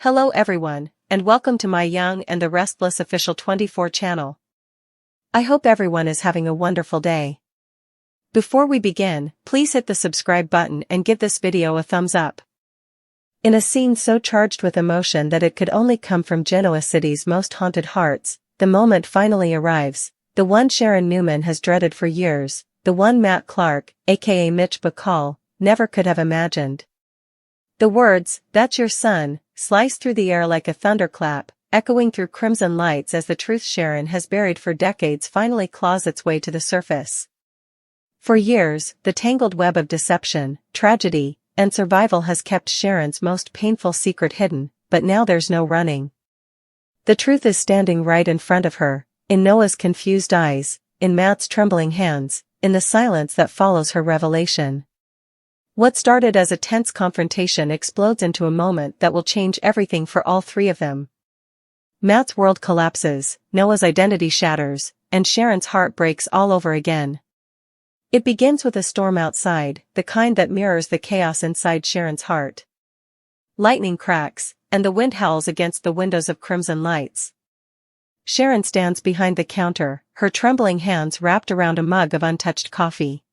Hello everyone, and welcome to my Young and the Restless Official 24 channel. I hope everyone is having a wonderful day. Before we begin, please hit the subscribe button and give this video a thumbs up. In a scene so charged with emotion that it could only come from Genoa City's most haunted hearts, the moment finally arrives, the one Sharon Newman has dreaded for years, the one Matt Clark, aka Mitch Bacall, never could have imagined. The words, "That's your son," slice through the air like a thunderclap, echoing through crimson lights as the truth Sharon has buried for decades finally claws its way to the surface. For years, the tangled web of deception, tragedy, and survival has kept Sharon's most painful secret hidden, but now there's no running. The truth is standing right in front of her, in Noah's confused eyes, in Matt's trembling hands, in the silence that follows her revelation. What started as a tense confrontation explodes into a moment that will change everything for all three of them. Matt's world collapses, Noah's identity shatters, and Sharon's heart breaks all over again. It begins with a storm outside, the kind that mirrors the chaos inside Sharon's heart. Lightning cracks, and the wind howls against the windows of crimson lights. Sharon stands behind the counter, her trembling hands wrapped around a mug of untouched coffee.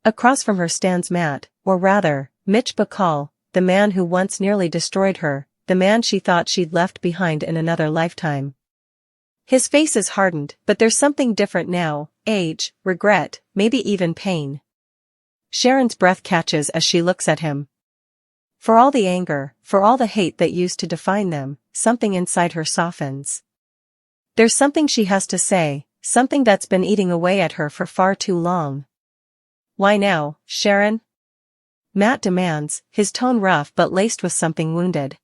Across from her stands Matt, or rather, Mitch Bacall, the man who once nearly destroyed her, the man she thought she'd left behind in another lifetime. His face is hardened, but there's something different now, age, regret, maybe even pain. Sharon's breath catches as she looks at him. For all the anger, for all the hate that used to define them, something inside her softens. There's something she has to say, something that's been eating away at her for far too long. "Why now, Sharon?" Matt demands, his tone rough but laced with something wounded.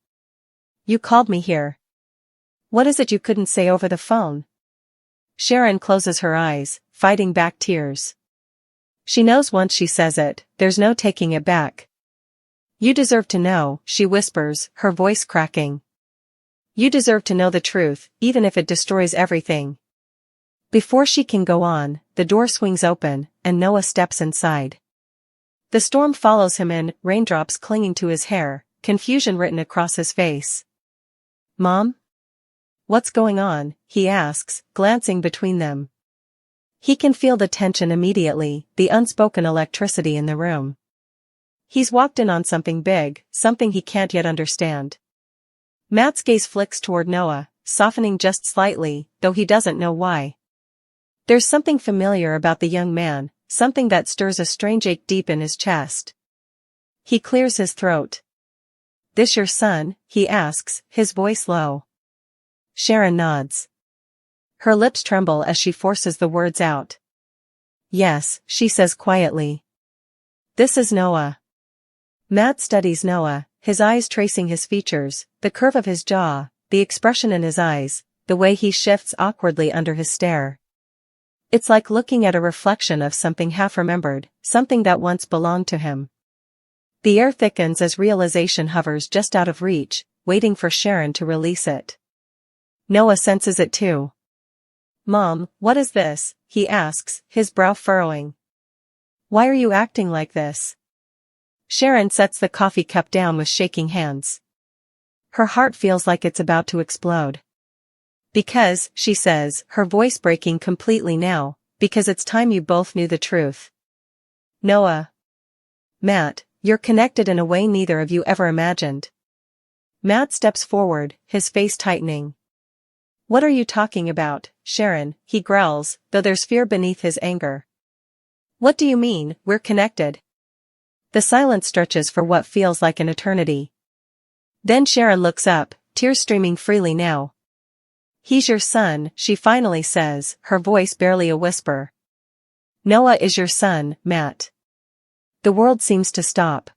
"You called me here. What is it you couldn't say over the phone?" Sharon closes her eyes, fighting back tears. She knows once she says it, there's no taking it back. "You deserve to know," she whispers, her voice cracking. "You deserve to know the truth, even if it destroys everything." Before she can go on, the door swings open, and Noah steps inside. The storm follows him in, raindrops clinging to his hair, confusion written across his face. "Mom? What's going on?" he asks, glancing between them. He can feel the tension immediately, the unspoken electricity in the room. He's walked in on something big, something he can't yet understand. Matt's gaze flicks toward Noah, softening just slightly, though he doesn't know why. There's something familiar about the young man, something that stirs a strange ache deep in his chest. He clears his throat. "This your son?" he asks, his voice low. Sharon nods. Her lips tremble as she forces the words out. "Yes," she says quietly. "This is Noah." Matt studies Noah, his eyes tracing his features, the curve of his jaw, the expression in his eyes, the way he shifts awkwardly under his stare. It's like looking at a reflection of something half-remembered, something that once belonged to him. The air thickens as realization hovers just out of reach, waiting for Sharon to release it. Noah senses it too. "Mom, what is this?" he asks, his brow furrowing. "Why are you acting like this?" Sharon sets the coffee cup down with shaking hands. Her heart feels like it's about to explode. "Because," she says, her voice breaking completely now, "because it's time you both knew the truth." "Noah." "Matt, you're connected in a way neither of you ever imagined." Matt steps forward, his face tightening. "What are you talking about, Sharon?" he growls, though there's fear beneath his anger. "What do you mean, we're connected?" The silence stretches for what feels like an eternity. Then Sharon looks up, tears streaming freely now. "He's your son," she finally says, her voice barely a whisper. "Noah is your son, Matt." The world seems to stop.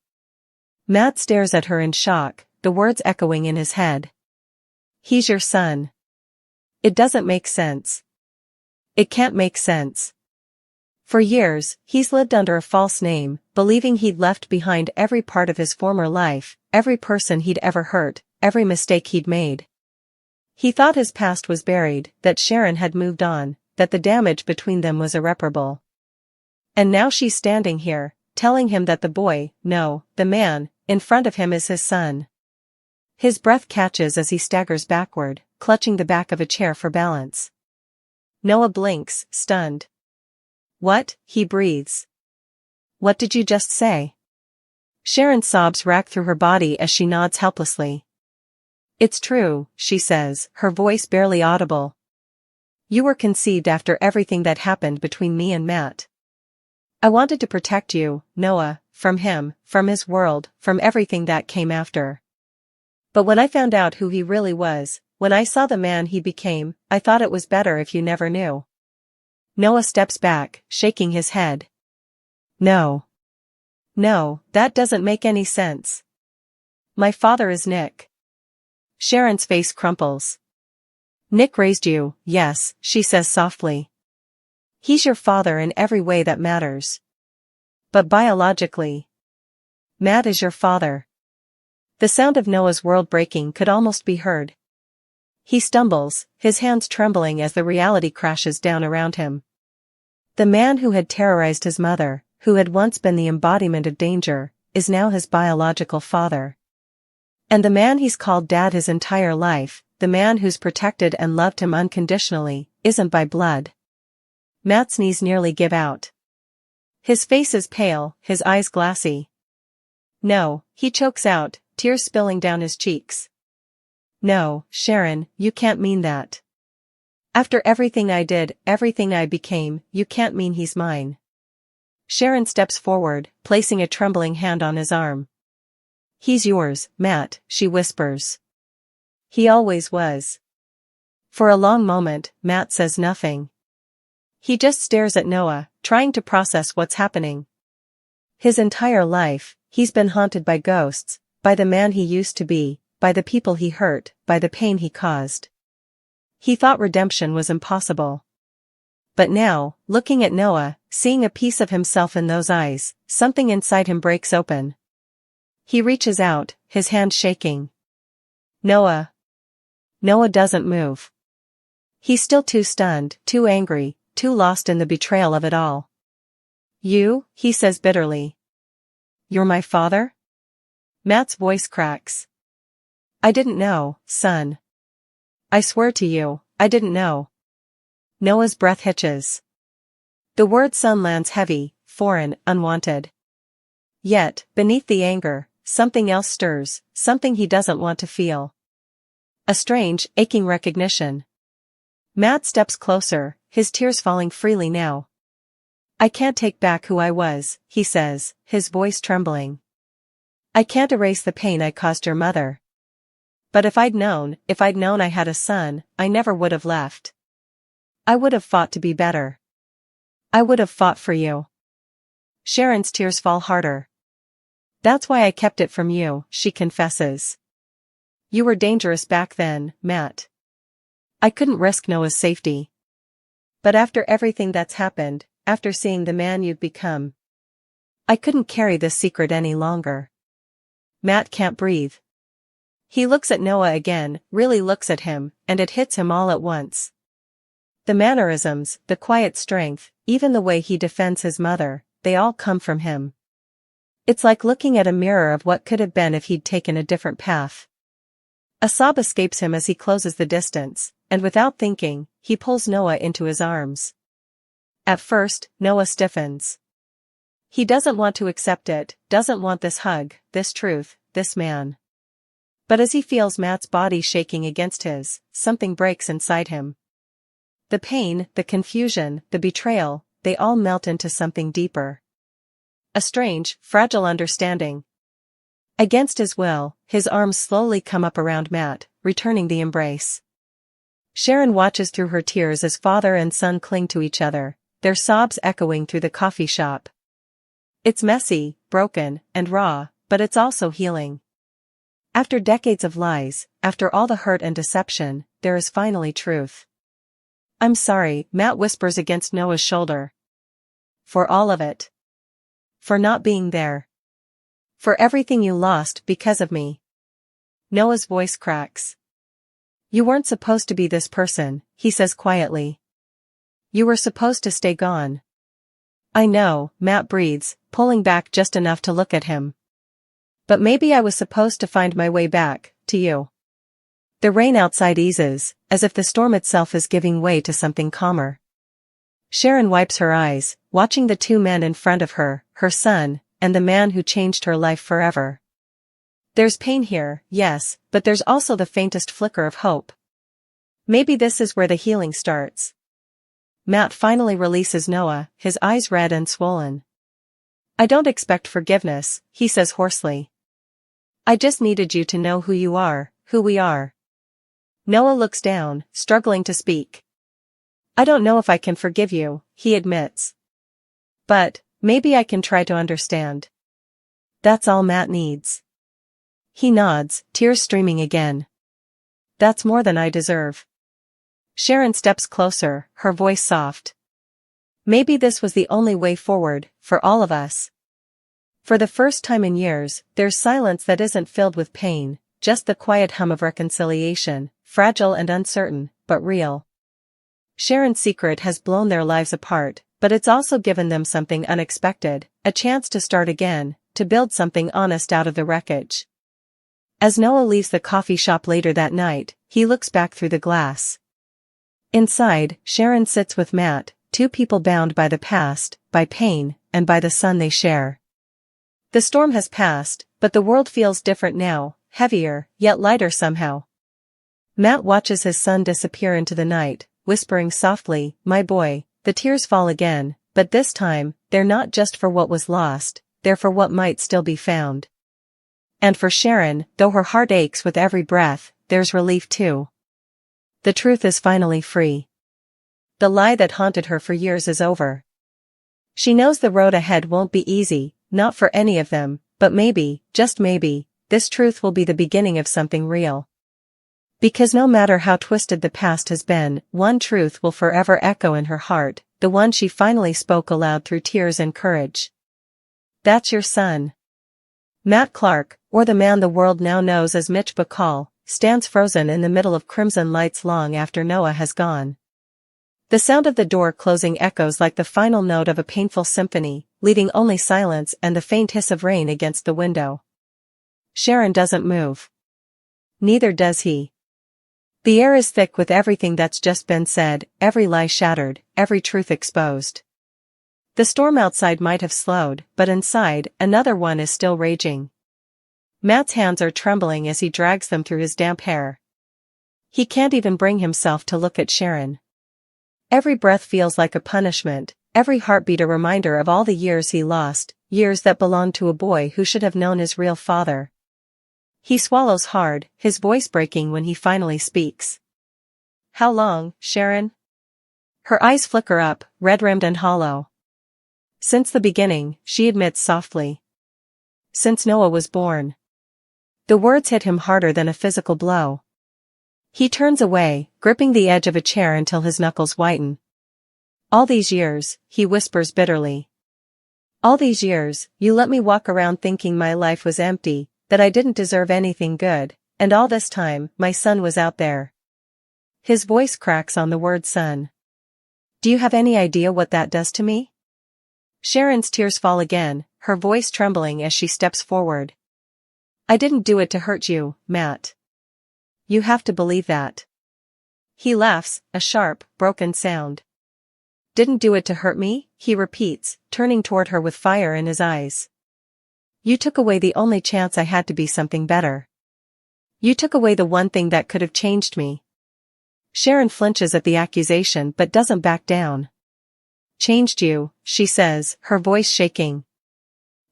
Matt stares at her in shock, the words echoing in his head. "He's your son." It doesn't make sense. It can't make sense. For years, he's lived under a false name, believing he'd left behind every part of his former life, every person he'd ever hurt, every mistake he'd made. He thought his past was buried, that Sharon had moved on, that the damage between them was irreparable. And now she's standing here, telling him that the boy, no, the man, in front of him is his son. His breath catches as he staggers backward, clutching the back of a chair for balance. Noah blinks, stunned. What? He breathes. What did you just say? Sharon's sobs rack through her body as she nods helplessly. It's true, she says, her voice barely audible. You were conceived after everything that happened between me and Matt. I wanted to protect you, Noah, from him, from his world, from everything that came after. But when I found out who he really was, when I saw the man he became, I thought it was better if you never knew. Noah steps back, shaking his head. No. No, that doesn't make any sense. My father is Nick. Sharon's face crumples. Nick raised you, yes, she says softly. He's your father in every way that matters. But biologically, Matt is your father. The sound of Noah's world breaking could almost be heard. He stumbles, his hands trembling as the reality crashes down around him. The man who had terrorized his mother, who had once been the embodiment of danger, is now his biological father. And the man he's called dad his entire life, the man who's protected and loved him unconditionally, isn't by blood. Matt's knees nearly give out. His face is pale, his eyes glassy. No, he chokes out, tears spilling down his cheeks. No, Sharon, you can't mean that. After everything I did, everything I became, you can't mean he's mine. Sharon steps forward, placing a trembling hand on his arm. He's yours, Matt, she whispers. He always was. For a long moment, Matt says nothing. He just stares at Noah, trying to process what's happening. His entire life, he's been haunted by ghosts, by the man he used to be, by the people he hurt, by the pain he caused. He thought redemption was impossible. But now, looking at Noah, seeing a piece of himself in those eyes, something inside him breaks open. He reaches out, his hand shaking. Noah. Noah doesn't move. He's still too stunned, too angry, too lost in the betrayal of it all. You, he says bitterly. You're my father? Matt's voice cracks. I didn't know, son. I swear to you, I didn't know. Noah's breath hitches. The word son lands heavy, foreign, unwanted. Yet, beneath the anger, something else stirs, something he doesn't want to feel. A strange, aching recognition. Matt steps closer, his tears falling freely now. I can't take back who I was, he says, his voice trembling. I can't erase the pain I caused your mother. But if I'd known I had a son, I never would have left. I would have fought to be better. I would have fought for you. Sharon's tears fall harder. That's why I kept it from you, she confesses. You were dangerous back then, Matt. I couldn't risk Noah's safety. But after everything that's happened, after seeing the man you've become, I couldn't carry this secret any longer. Matt can't breathe. He looks at Noah again, really looks at him, and it hits him all at once. The mannerisms, the quiet strength, even the way he defends his mother, they all come from him. It's like looking at a mirror of what could have been if he'd taken a different path. A sob escapes him as he closes the distance, and without thinking, he pulls Noah into his arms. At first, Noah stiffens. He doesn't want to accept it, doesn't want this hug, this truth, this man. But as he feels Matt's body shaking against his, something breaks inside him. The pain, the confusion, the betrayal, they all melt into something deeper. A strange, fragile understanding. Against his will, his arms slowly come up around Matt, returning the embrace. Sharon watches through her tears as father and son cling to each other, their sobs echoing through the coffee shop. It's messy, broken, and raw, but it's also healing. After decades of lies, after all the hurt and deception, there is finally truth. I'm sorry, Matt whispers against Noah's shoulder. For all of it. For not being there. For everything you lost because of me. Noah's voice cracks. You weren't supposed to be this person, he says quietly. You were supposed to stay gone. I know, Matt breathes, pulling back just enough to look at him. But maybe I was supposed to find my way back, to you. The rain outside eases, as if the storm itself is giving way to something calmer. Sharon wipes her eyes, watching the two men in front of her, her son, and the man who changed her life forever. There's pain here, yes, but there's also the faintest flicker of hope. Maybe this is where the healing starts. Matt finally releases Noah, his eyes red and swollen. I don't expect forgiveness, he says hoarsely. I just needed you to know who you are, who we are. Noah looks down, struggling to speak. I don't know if I can forgive you, he admits. But, maybe I can try to understand. That's all Matt needs. He nods, tears streaming again. That's more than I deserve. Sharon steps closer, her voice soft. Maybe this was the only way forward, for all of us. For the first time in years, there's silence that isn't filled with pain, just the quiet hum of reconciliation, fragile and uncertain, but real. Sharon's secret has blown their lives apart, but it's also given them something unexpected, a chance to start again, to build something honest out of the wreckage. As Noah leaves the coffee shop later that night, he looks back through the glass. Inside, Sharon sits with Matt, two people bound by the past, by pain, and by the son they share. The storm has passed, but the world feels different now, heavier, yet lighter somehow. Matt watches his son disappear into the night, whispering softly, "My boy." The tears fall again, but this time, they're not just for what was lost, they're for what might still be found. And for Sharon, though her heart aches with every breath, there's relief too. The truth is finally free. The lie that haunted her for years is over. She knows the road ahead won't be easy, not for any of them, but maybe, just maybe, this truth will be the beginning of something real. Because no matter how twisted the past has been, one truth will forever echo in her heart, the one she finally spoke aloud through tears and courage. That's your son. Matt Clark, or the man the world now knows as Mitch Bacall, stands frozen in the middle of crimson lights long after Noah has gone. The sound of the door closing echoes like the final note of a painful symphony, leaving only silence and the faint hiss of rain against the window. Sharon doesn't move. Neither does he. The air is thick with everything that's just been said, every lie shattered, every truth exposed. The storm outside might have slowed, but inside, another one is still raging. Matt's hands are trembling as he drags them through his damp hair. He can't even bring himself to look at Sharon. Every breath feels like a punishment, every heartbeat a reminder of all the years he lost, years that belonged to a boy who should have known his real father. He swallows hard, his voice breaking when he finally speaks. How long, Sharon? Her eyes flicker up, red-rimmed and hollow. Since the beginning, she admits softly. Since Noah was born. The words hit him harder than a physical blow. He turns away, gripping the edge of a chair until his knuckles whiten. All these years, he whispers bitterly. All these years, you let me walk around thinking my life was empty, that I didn't deserve anything good, and all this time, my son was out there. His voice cracks on the word son. Do you have any idea what that does to me? Sharon's tears fall again, her voice trembling as she steps forward. I didn't do it to hurt you, Matt. You have to believe that. He laughs, a sharp, broken sound. Didn't do it to hurt me, he repeats, turning toward her with fire in his eyes. You took away the only chance I had to be something better. You took away the one thing that could have changed me. Sharon flinches at the accusation but doesn't back down. Changed you, she says, her voice shaking.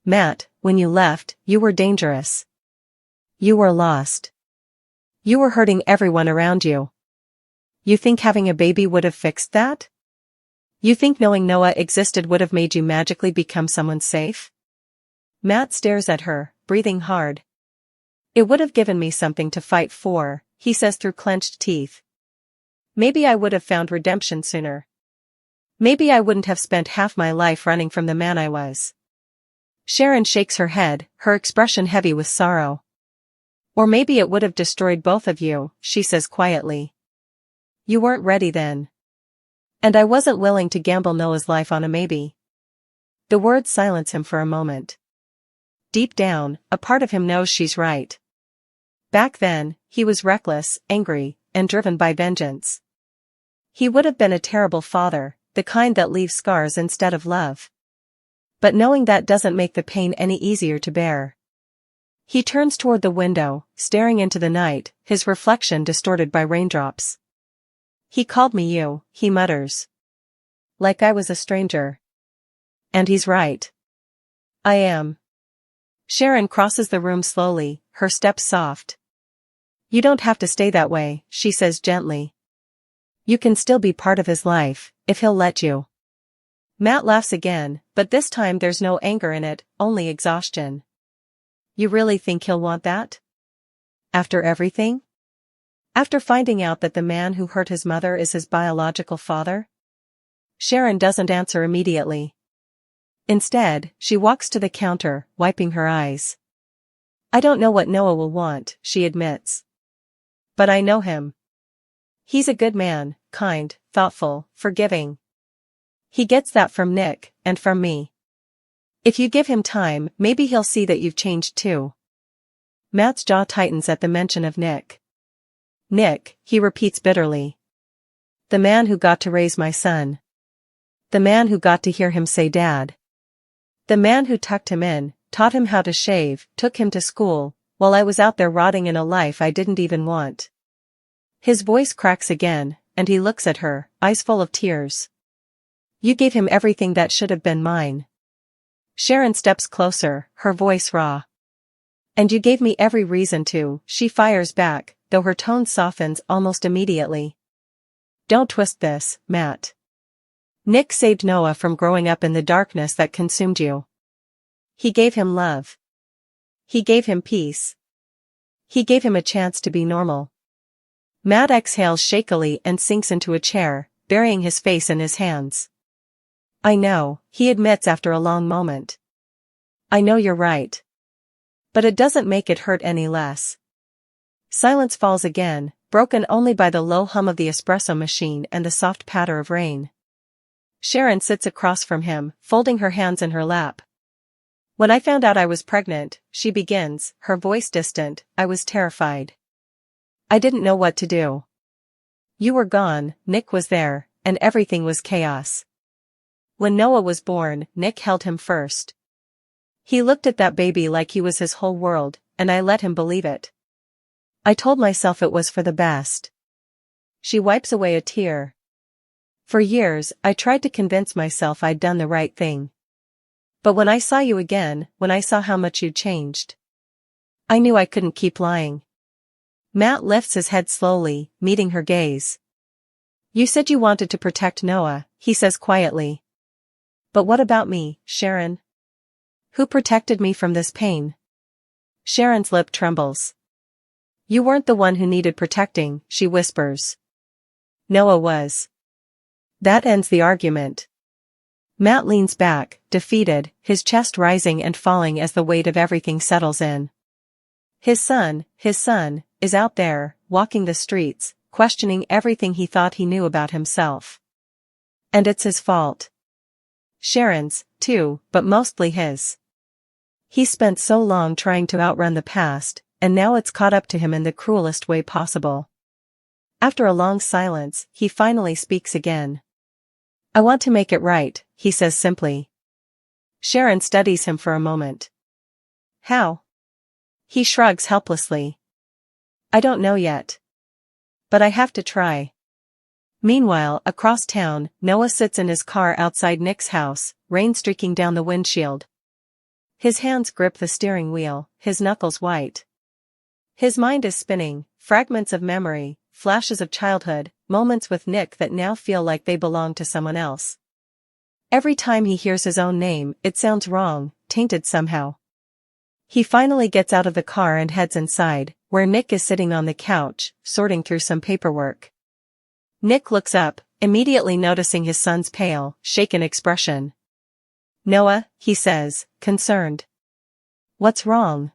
Matt, when you left, you were dangerous. You were lost. You were hurting everyone around you. You think having a baby would have fixed that? You think knowing Noah existed would have made you magically become someone safe? Matt stares at her, breathing hard. It would have given me something to fight for, he says through clenched teeth. Maybe I would have found redemption sooner. Maybe I wouldn't have spent half my life running from the man I was. Sharon shakes her head, her expression heavy with sorrow. Or maybe it would have destroyed both of you, she says quietly. You weren't ready then. And I wasn't willing to gamble Noah's life on a maybe. The words silence him for a moment. Deep down, a part of him knows she's right. Back then, he was reckless, angry, and driven by vengeance. He would have been a terrible father, the kind that leaves scars instead of love. But knowing that doesn't make the pain any easier to bear. He turns toward the window, staring into the night, his reflection distorted by raindrops. He called me you, he mutters. Like I was a stranger. And he's right. I am. Sharon crosses the room slowly, her steps soft. You don't have to stay that way, she says gently. You can still be part of his life, if he'll let you. Matt laughs again, but this time there's no anger in it, only exhaustion. You really think he'll want that? After everything? After finding out that the man who hurt his mother is his biological father? Sharon doesn't answer immediately. Instead, she walks to the counter, wiping her eyes. I don't know what Noah will want, she admits. But I know him. He's a good man, kind, thoughtful, forgiving. He gets that from Nick, and from me. If you give him time, maybe he'll see that you've changed too. Matt's jaw tightens at the mention of Nick. Nick, he repeats bitterly. The man who got to raise my son. The man who got to hear him say Dad. The man who tucked him in, taught him how to shave, took him to school, while I was out there rotting in a life I didn't even want. His voice cracks again, and he looks at her, eyes full of tears. You gave him everything that should have been mine. Sharon steps closer, her voice raw. And you gave me every reason to, she fires back, though her tone softens almost immediately. Don't twist this, Matt. Nick saved Noah from growing up in the darkness that consumed you. He gave him love. He gave him peace. He gave him a chance to be normal. Matt exhales shakily and sinks into a chair, burying his face in his hands. I know, he admits after a long moment. I know you're right. But it doesn't make it hurt any less. Silence falls again, broken only by the low hum of the espresso machine and the soft patter of rain. Sharon sits across from him, folding her hands in her lap. When I found out I was pregnant, she begins, her voice distant, I was terrified. I didn't know what to do. You were gone, Nick was there, and everything was chaos. When Noah was born, Nick held him first. He looked at that baby like he was his whole world, and I let him believe it. I told myself it was for the best. She wipes away a tear. For years, I tried to convince myself I'd done the right thing. But when I saw you again, when I saw how much you'd changed, I knew I couldn't keep lying. Matt lifts his head slowly, meeting her gaze. You said you wanted to protect Noah, he says quietly. But what about me, Sharon? Who protected me from this pain? Sharon's lip trembles. You weren't the one who needed protecting, she whispers. Noah was. That ends the argument. Matt leans back, defeated, his chest rising and falling as the weight of everything settles in. His son, is out there, walking the streets, questioning everything he thought he knew about himself. And it's his fault. Sharon's, too, but mostly his. He spent so long trying to outrun the past, and now it's caught up to him in the cruelest way possible. After a long silence, he finally speaks again. I want to make it right, he says simply. Sharon studies him for a moment. How? He shrugs helplessly. I don't know yet. But I have to try. Meanwhile, across town, Noah sits in his car outside Nick's house, rain streaking down the windshield. His hands grip the steering wheel, his knuckles white. His mind is spinning, fragments of memory, flashes of childhood, moments with Nick that now feel like they belong to someone else. Every time he hears his own name, it sounds wrong, tainted somehow. He finally gets out of the car and heads inside, where Nick is sitting on the couch, sorting through some paperwork. Nick looks up, immediately noticing his son's pale, shaken expression. Noah, he says, concerned. What's wrong?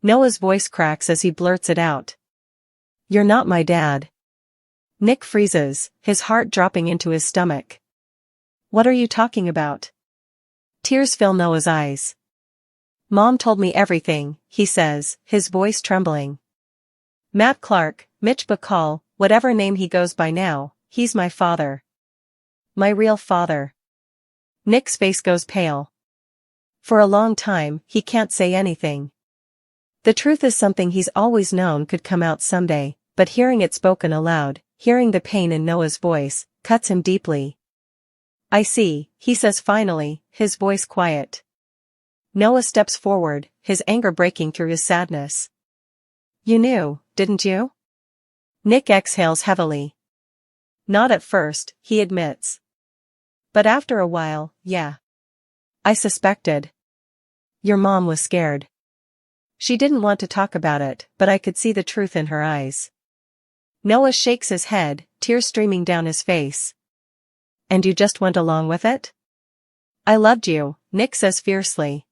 Noah's voice cracks as he blurts it out. You're not my dad. Nick freezes, his heart dropping into his stomach. What are you talking about? Tears fill Noah's eyes. Mom told me everything, he says, his voice trembling. Matt Clark, Mitch Bacall, whatever name he goes by now, he's my father. My real father. Nick's face goes pale. For a long time, he can't say anything. The truth is something he's always known could come out someday, but hearing it spoken aloud, hearing the pain in Noah's voice, cuts him deeply. I see, he says finally, his voice quiet. Noah steps forward, his anger breaking through his sadness. You knew, didn't you? Nick exhales heavily. Not at first, he admits. But after a while, yeah. I suspected. Your mom was scared. She didn't want to talk about it, but I could see the truth in her eyes. Noah shakes his head, tears streaming down his face. And you just went along with it? I loved you, Nick says fiercely.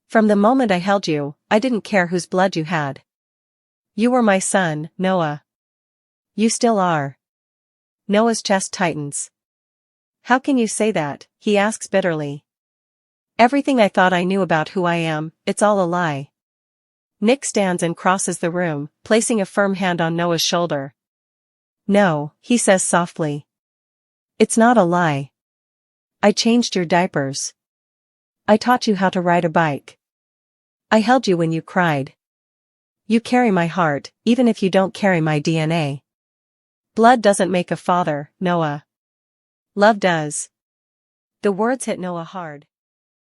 From the moment I held you, I didn't care whose blood you had. You were my son, Noah. You still are. Noah's chest tightens. How can you say that? He asks bitterly. Everything I thought I knew about who I am, it's all a lie. Nick stands and crosses the room, placing a firm hand on Noah's shoulder. No, he says softly. It's not a lie. I changed your diapers. I taught you how to ride a bike. I held you when you cried. You carry my heart, even if you don't carry my DNA. Blood doesn't make a father, Noah. Love does. The words hit Noah hard.